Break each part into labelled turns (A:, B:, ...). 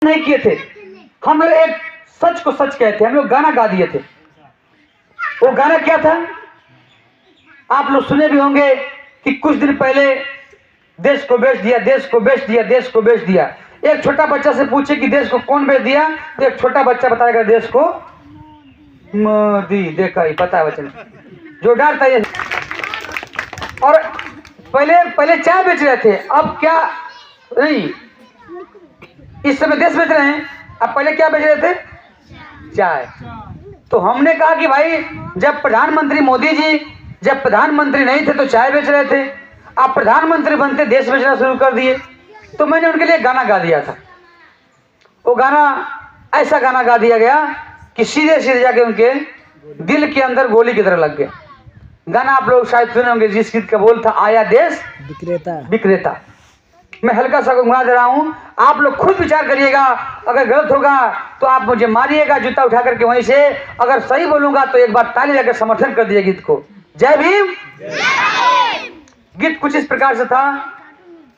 A: नहीं किए थे, हम लोग एक सच को सच कहते, हम लोग गाना गा दिए थे। वो गाना क्या था आप लोग सुने भी होंगे कि कुछ दिन पहले देश को बेच दिया, देश को बेच दिया, देश को बेच दिया। एक छोटा बच्चा से पूछे कि देश को कौन बेच दिया, तो एक छोटा बच्चा बताएगा देश को मोदी। देखा ही पता है वचन जो डरता है। और पहले चाय बेच रहे थे, अब क्या नहीं, इस समय देश बेच रहे हैं, अब पहले क्या बेच रहे थे, चाय। तो हमने कहा कि भाई जब प्रधानमंत्री मोदी जी जब प्रधानमंत्री नहीं थे तो चाय बेच रहे थे, आप प्रधानमंत्री बनते देश बेचना शुरू कर दिए। तो मैंने उनके लिए गाना गा दिया था। वो गाना ऐसा गाना गा दिया गया कि सीधे सीधे जाके उनके दिल के अंदर गोली की तरह लग गया। गाना आप लोग शायद सुने होंगे, जिस गीत का बोल था आया देश विक्रेता विक्रेता। मैं हल्का सा गुनगुना दे रहा हूं, आप लोग खुद विचार करिएगा। अगर गलत होगा तो आप मुझे मारिएगा जूता उठा करके वहीं से, अगर सही बोलूंगा तो एक बार ताली लगाकर समर्थन कर दिए गीत को। जय भीम। गीत कुछ इस प्रकार से था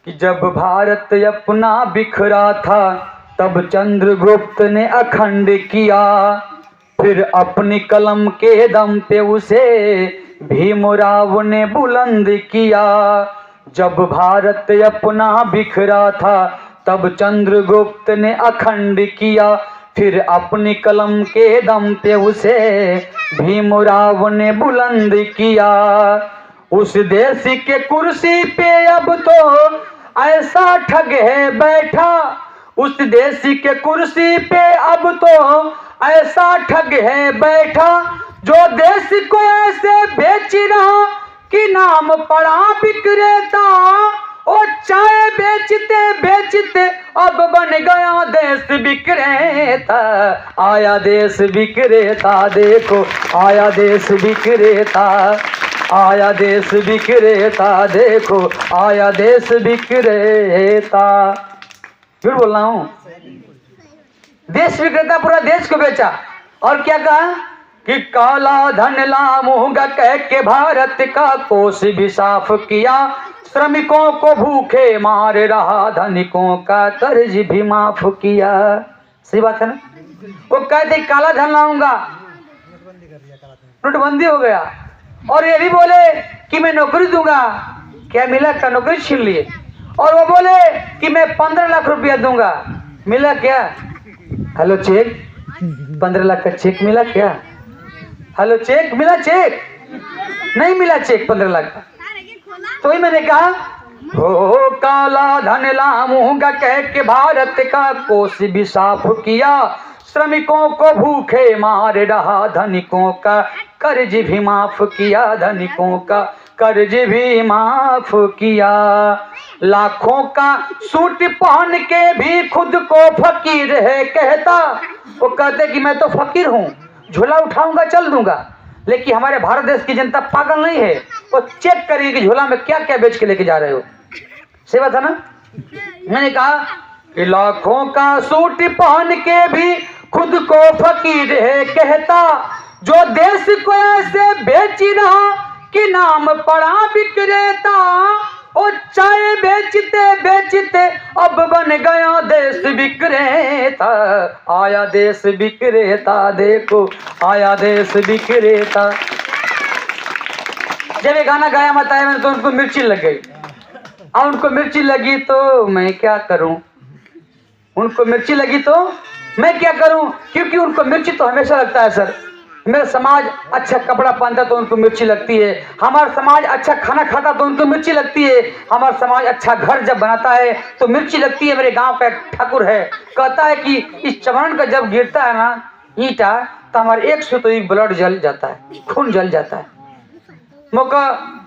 A: कि जब भारत अपना बिखरा था तब चंद्रगुप्त ने अखंड किया, फिर अपनी कलम के दम पे उसे भीमराव ने बुलंद किया। जब भारत अपना बिखरा था तब चंद्रगुप्त ने अखंड किया, फिर अपनी कलम के दम पे उसे भीमराव ने बुलंद किया। उस देश के कुर्सी पे अब तो ऐसा ठग है बैठा, उस देश के कुर्सी पे अब तो ऐसा ठग है बैठा, जो देश को ऐसे बेच रहा कि नाम पड़ा विक्रेता। ओ चाय बेचते बेचते अब बन गया देश विक्रेता। आया देश विक्रेता, देखो आया देश विक्रेता, आया देश विक्रेता, देखो आया देश विक्रेता। झूठ बोल रहा हूं? देश विक्रेता पूरा देश को बेचा। और क्या कहा कि काला धन लामूंगा कह के भारत का कोष भी साफ किया, श्रमिकों को भूखे मार रहा, धनिकों का कर्ज भी माफ किया। सही बात है ना? वो कहते काला धन लाऊंगा, नोटबंदी हो गया। और ये भी बोले कि मैं नौकरी दूंगा, क्या मिला? क्या नौकरी छीन लिए। और वो बोले कि मैं 15 लाख रुपया दूंगा, मिला क्या? हेलो चेक, 15 लाख का चेक मिला क्या? हेलो चेक मिला? चेक नहीं मिला, चेक 15 लाख का। तो ही मैंने कहा हो काला धन लाऊंगा कह के भारत का कोष भी साफ किया, श्रमिकों को भूखे मार रहा, धनिकों का कर्ज भी माफ किया, धनिकों का कर्ज भी माफ किया। लाखों का सूट पहन के भी खुद को फकीर है कहता। वो कहते कि मैं तो फकीर हूँ, झोला उठाऊंगा चल दूंगा। लेकिन हमारे भारत देश की जनता पागल नहीं है, वो चेक करिए कि झोला में क्या क्या बेच के लेके जा रहे हो। सही बात है ना? मैंने कहा कि लाखों का सूट पहन के भी खुद को फकीर है कहता, जो देश को ऐसे बेच रहा कि नाम पड़ा विक्रेता। और चाय बेचते बेचते अब बन गया देश विक्रेता। आया देश विक्रेता, देखो आया देश विक्रेता। जब ये गाना गाया बताया मैंने तो उनको मिर्ची लग गई। और उनको मिर्ची लगी तो मैं क्या करूं, उनको मिर्ची लगी तो मैं क्या करूं, क्योंकि उनको मिर्ची तो हमेशा लगता है। सर मेरा समाज अच्छा कपड़ा पहनता तो उनको मिर्ची लगती है, हमारा समाज अच्छा खाना खाता तो उनको मिर्ची लगती है, हमारा समाज अच्छा घर जब बनाता है तो मिर्ची लगती है। मेरे गांव का एक ठाकुर है, कहता है कि इस चमन का जब गिरता है ना ईंटा तो हमारे 1 सुतोई ब्लड जल जाता है, खून जल जाता है। मौका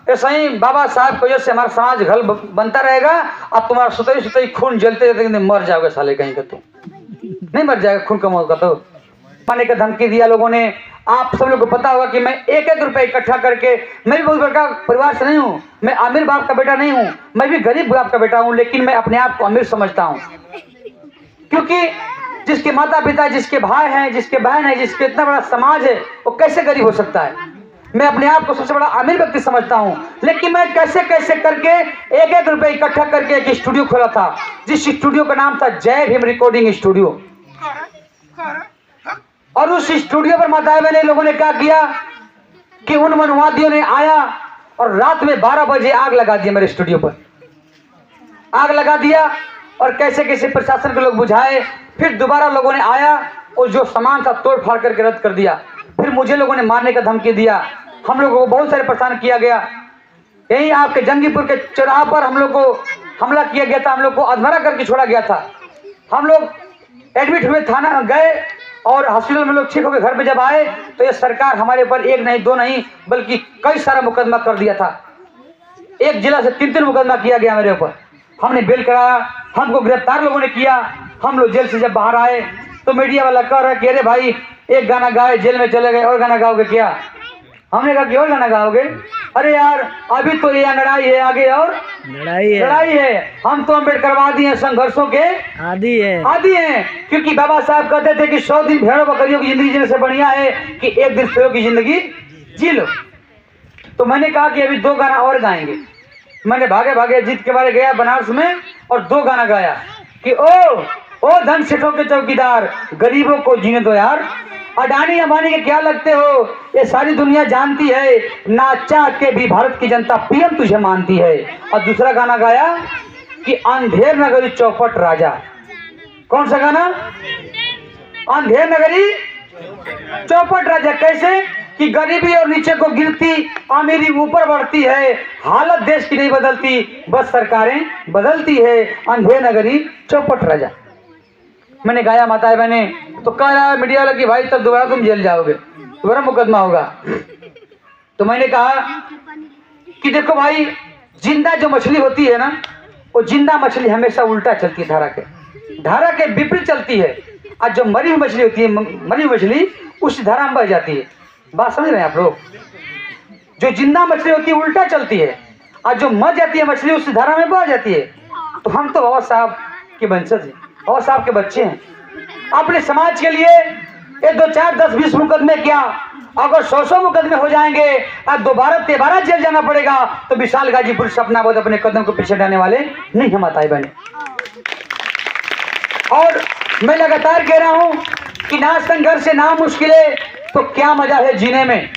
A: ऐसा ही बाबा साहब की वजह से हमारा समाज घर बनता रहेगा। अब तुम्हारा सुतई सुतई खून जलते जलते मर जाओगे साले कहीं का। तुम नहीं मर जाएगा, खून का मौका तो पाने का धमकी दिया लोगों ने। आप सब लोग को पता होगा कि मैं 1-1 रुपए इकट्ठा करके, मैं भी बहुत बड़ा परिवार से नहीं हूँ, मैं अमीर बाप का बेटा नहीं हूँ, मैं भी गरीब बाप का बेटा हूँ, लेकिन मैं अपने आप को अमीर समझता हूँ। क्योंकि जिसके माता पिता, जिसके भाई हैं, जिसके बहन है, जिसके इतना बड़ा समाज है, वो कैसे गरीब हो सकता है? मैं अपने आप को सबसे बड़ा अमीर व्यक्ति समझता हूँ, लेकिन मैं कैसे कैसे करके एक एक रुपए इकट्ठा करके एक स्टूडियो खोला था, जिस स्टूडियो का नाम था जय भीम रिकॉर्डिंग स्टूडियो। और उस स्टूडियो पर माताएं बहनें लोगों ने क्या किया कि उन मनवादियों ने आया और रात में 12 बजे आग लगा दिया, मेरे स्टूडियो पर आग लगा दिया। और कैसे कैसे प्रशासन के लोग बुझाए, फिर दोबारा लोगों ने आया और जो सामान था तोड़ फाड़ करके रद्द कर दिया। फिर मुझे लोगों ने मारने का धमकी दिया, हम लोगों को बहुत सारे परेशान किया गया। यहीं आपके जंगीपुर के चौराहा पर हम लोग को हमला किया गया था, हम लोग को अधमरा करके छोड़ा गया था। हम लोग एडमिट हुए, थाना गए और हॉस्पिटल में लोग ठीक होकर घर पे जब आए तो ये सरकार हमारे ऊपर एक नहीं दो नहीं बल्कि कई सारा मुकदमा कर दिया था। एक जिला से 3 मुकदमा किया गया मेरे ऊपर। हमने बेल कराया, हमको गिरफ्तार लोगों ने किया। हम लोग जेल से जब बाहर आए तो मीडिया वाला कह रहा है कि अरे भाई एक गाना गाए जेल में चले गए, और गाना गाओगे क्या? हमने कहा कि और गाना गाओगे? अरे यार अभी तो ये लड़ाई है, आगे और लड़ाई है। हम तो अम्बेडकरवादी दिए संघर्षों के आदी हैं, क्योंकि बाबा साहब कहते थे कि 100 दिन भेड़ों बकरियों की जिंदगी जीने से बढ़िया है कि एक दिन शेरों की जिंदगी जी लो। तो मैंने कहा कि अभी 2 गाना और गाएंगे। मैंने भागे भागे जीत के बारे गया बनारस में और 2 गाना गाया कि ओ धन सेठों के चौकीदार, गरीबों को जीने दो यार। अडानी अंबानी के क्या लगते हो, ये सारी दुनिया जानती है, ना चाह के भी भारत की जनता पीएम तुझे मानती है। और दूसरा गाना गाया कि अंधेर नगरी चौपट राजा। कौन सा गाना? अंधेर नगरी चौपट राजा। कैसे कि गरीबी और नीचे को गिरती, अमीरी ऊपर बढ़ती है, हालत देश की नहीं बदलती, बस सरकारें बदलती है। अंधेर नगरी चौपट राजा मैंने गाया माताएं बहने। तो कह रहा है मीडिया वाला कि भाई तब दोबारा तुम जेल जाओगे, दोबारा मुकदमा होगा। तो मैंने कहा कि देखो भाई, जिंदा जो मछली होती है ना, वो जिंदा मछली हमेशा उल्टा चलती है, धारा के विपरीत चलती है। और जो मरी हुई मछली होती है, मरी हुई मछली उस धारा में बह जाती है। बात समझ रहे हैं आप लोग? जो जिंदा मछली होती है उल्टा चलती है, और जो मर जाती है मछली उस धारा में बह जाती है। तो हम तो बाबा साहब के वंशज हैं, बाबा साहब के बच्चे हैं। अपने समाज के लिए 1 2 4 10 20 मुकदमे क्या, अगर 100 मुकदमे हो जाएंगे और दोबारा जेल जाना पड़ेगा तो विशाल गाजीपुर सपना बहुत अपने कदम को पीछे डालने वाले नहीं हम माताएं बहने। और मैं लगातार कह रहा हूं कि ना संघर्ष से ना मुश्किलें तो क्या मजा है जीने में,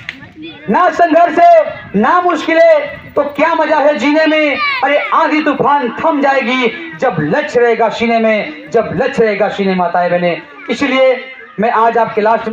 A: ना संघर्ष से ना मुश्किलें तो क्या मजा है जीने में। अरे आंधी तूफान थम जाएगी जब लक्ष्य रहेगा सीने में, जब लक्ष्य रहेगा सीने माताएं बहने। इसलिए मैं आज आपके लास्ट